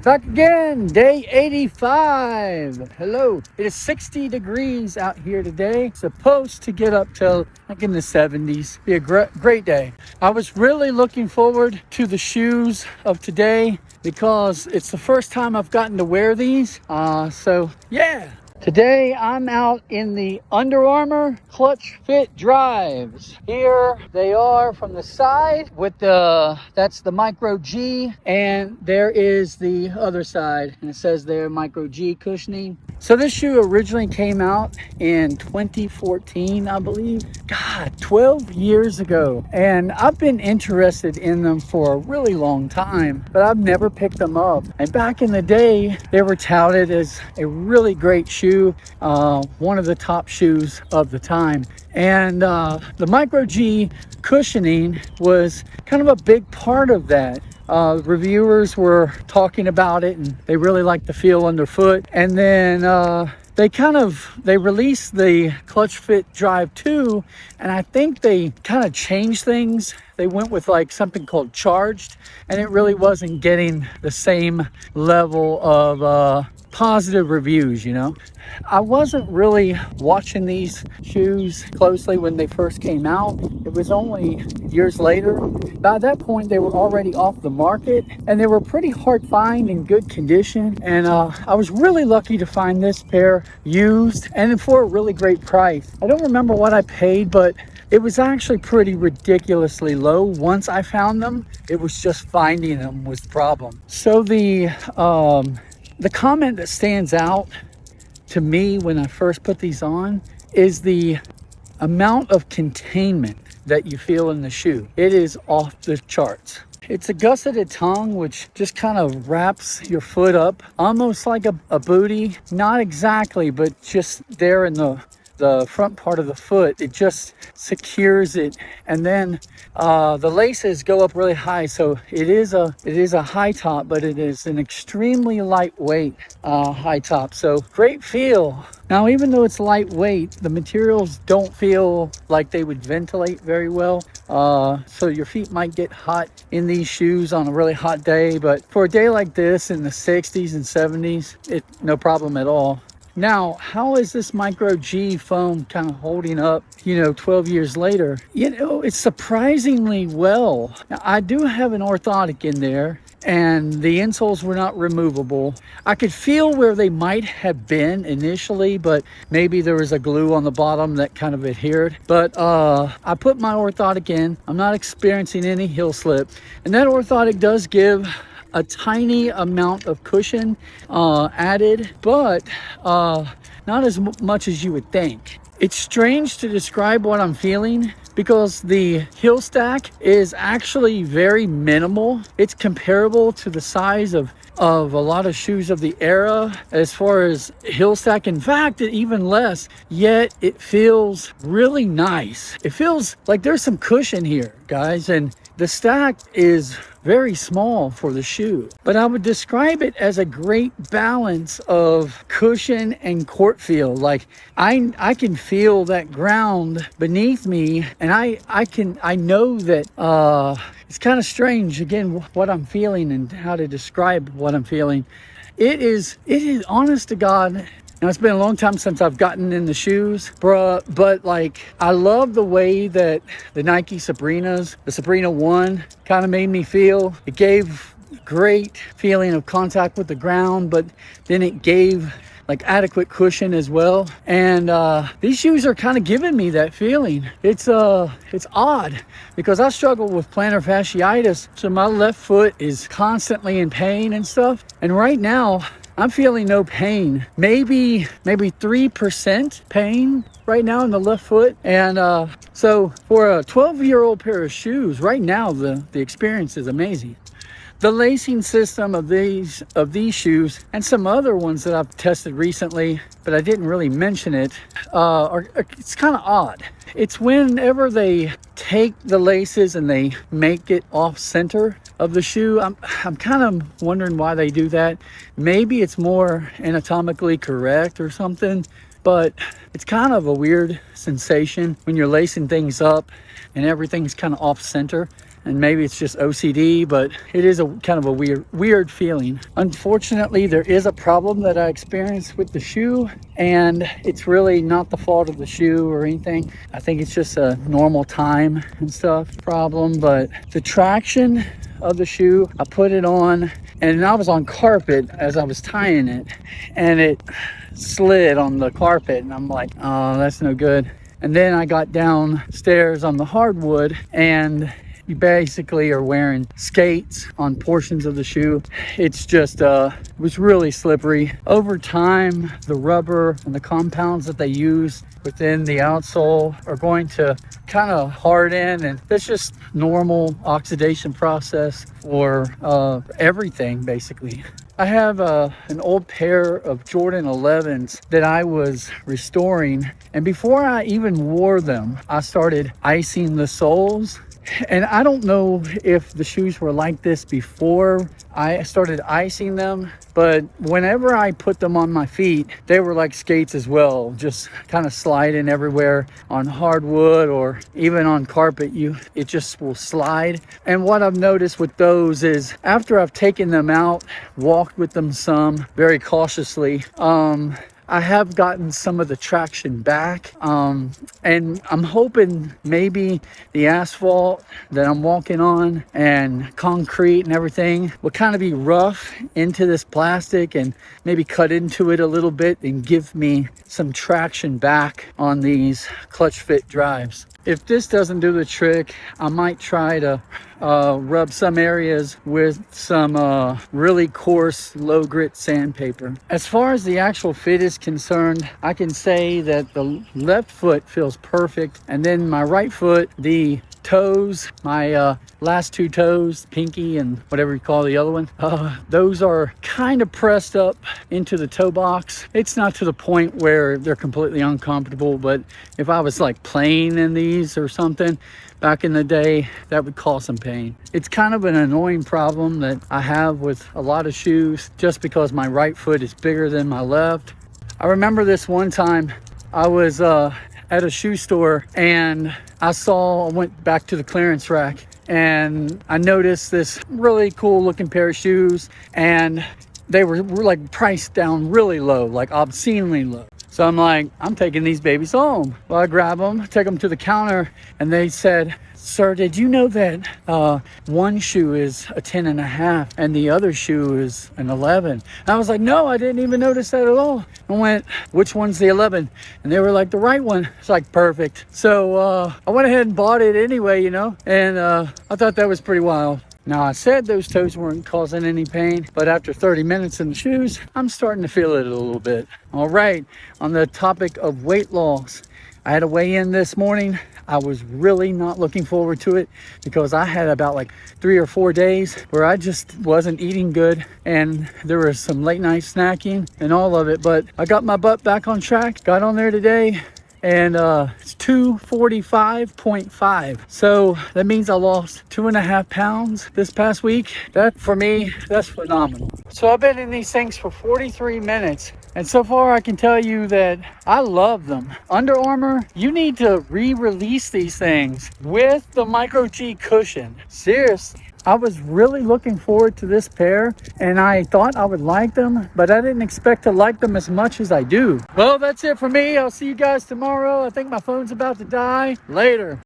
Back again, day 85. Hello. It is 60 degrees out here today. Supposed to get up till like in the 70s. Be a great day. I was really looking forward to the shoes of today because it's the first time I've gotten to wear these. So yeah. Today I'm out in the Under Armour Clutch Fit Drives. Here they are from the side with that's the Micro G, and there is the other side, and it says there Micro G cushioning. So this shoe originally came out in 2014, I believe. God, 12 years ago. And I've been interested in them for a really long time, but I've never picked them up. And back in the day, they were touted as a really great shoe, one of the top shoes of the time. And the Micro G cushioning was kind of a big part of that. Reviewers were talking about it and they really liked the feel underfoot. And then they released the Clutch Fit Drive 2, and I think they kind of changed things. They went with like something called Charged, and it really wasn't getting the same level of positive reviews, you know. I wasn't really watching these shoes closely when they first came out. It was only years later. By that point, they were already off the market, and they were pretty hard to find in good condition. And I was really lucky to find this pair used and for a really great price. I don't remember what I paid, but it was actually pretty ridiculously low. Once I found them, it was just finding them was the problem. So the comment that stands out to me when I first put these on is the amount of containment that you feel in the shoe. It is off the charts. It's a gusseted tongue, which just kind of wraps your foot up almost like a bootie. Not exactly, but just there in the front part of the foot. It just secures it, and then the laces go up really high, so it is a high top, but it is an extremely lightweight high top. So great feel. Now, even though it's lightweight, the materials don't feel like they would ventilate very well. So your feet might get hot in these shoes on a really hot day, but for a day like this in the 60s and 70s, no problem at all. Now, how is this Micro G foam kind of holding up, 12 years later? It's surprisingly well. Now, I do have an orthotic in there, and the insoles were not removable. I could feel where they might have been initially, but maybe there was a glue on the bottom that kind of adhered. But I put my orthotic in. I'm not experiencing any heel slip, and that orthotic does give a tiny amount of cushion added, but not as much as you would think. It's strange to describe what I'm feeling because the heel stack is actually very minimal. It's comparable to the size of a lot of shoes of the era as far as heel stack. In fact, even less, yet it feels really nice. It feels like there's some cushion here, guys, and the stack is very small for the shoe, but I would describe it as a great balance of cushion and court feel. Like I can feel that ground beneath me, and I know that it's kind of strange again what I'm feeling and how to describe what I'm feeling. It is honest to God. Now, it's been a long time since I've gotten in the shoes, but like I love the way that the Nike Sabrinas, the Sabrina 1 kind of made me feel. It gave great feeling of contact with the ground, but then it gave like adequate cushion as well. And these shoes are kind of giving me that feeling. It's odd because I struggle with plantar fasciitis, so my left foot is constantly in pain and stuff. And right now, I'm feeling no pain, maybe 3% pain right now in the left foot. And so for a 12-year-old pair of shoes, right now the experience is amazing. The lacing system of these shoes and some other ones that I've tested recently, but I didn't really mention it, it's kind of odd. It's whenever they take the laces and they make it off center of the shoe. I'm kind of wondering why they do that. Maybe it's more anatomically correct or something, but it's kind of a weird sensation when you're lacing things up and everything's kind of off center. and maybe it's just OCD, but it is a kind of a weird feeling. Unfortunately, there is a problem that I experienced with the shoe, and it's really not the fault of the shoe or anything. I think it's just a normal time and stuff problem, but the traction of the shoe, I put it on and I was on carpet as I was tying it, and it slid on the carpet, and I'm like, oh, that's no good. And then I got downstairs on the hardwood, and you basically are wearing skates on portions of the shoe. It's just was really slippery. Over time, the rubber and the compounds that they use within the outsole are going to kind of harden, and that's just normal oxidation process for everything basically. I have an old pair of Jordan 11s that I was restoring, and before I even wore them, I started icing the soles. And I don't know if the shoes were like this before I started icing them, but whenever I put them on my feet, they were like skates as well, just kind of sliding everywhere on hardwood or even on carpet. It just will slide. And what I've noticed with those is after I've taken them out, walked with them some very cautiously, I have gotten some of the traction back, and I'm hoping maybe the asphalt that I'm walking on and concrete and everything will kind of be rough into this plastic and maybe cut into it a little bit and give me some traction back on these clutch fit drives. If this doesn't do the trick, I might try to rub some areas with some really coarse low grit sandpaper. As far as the actual fit is concerned, I can say that the left foot feels perfect, and then my right foot, the toes, my last two toes, pinky and whatever you call the other one, those are kind of pressed up into the toe box. It's not to the point where they're completely uncomfortable, but if I was like playing in these or something back in the day, that would cause some pain. It's kind of an annoying problem that I have with a lot of shoes, just because my right foot is bigger than my left. I remember this one time I was at a shoe store, and I went back to the clearance rack, and I noticed this really cool looking pair of shoes, and they were like priced down really low, like obscenely low. So I'm like, I'm taking these babies home. Well, I grab them, take them to the counter, and they said, "Sir, did you know that one shoe is a 10.5 and the other shoe is an 11? And I was like, no, I didn't even notice that at all. I went, which one's the 11? And they were like, the right one. It's like, perfect. So I went ahead and bought it anyway, and I thought that was pretty wild. Now, I said those toes weren't causing any pain, but after 30 minutes in the shoes, I'm starting to feel it a little bit. All right, on the topic of weight loss, I had a weigh-in this morning. I was really not looking forward to it because I had about like 3 or 4 days where I just wasn't eating good, and there was some late night snacking and all of it, but I got my butt back on track, got on there today, and it's 245.5. So that means I lost 2.5 pounds this past week. That, for me, that's phenomenal. So I've been in these things for 43 minutes. And so far I can tell you that I love them. Under Armour, you need to re-release these things with the Micro G cushion. Seriously. I was really looking forward to this pair, and I thought I would like them, but I didn't expect to like them as much as I do. Well, that's it for me. I'll see you guys tomorrow. I think my phone's about to die. Later.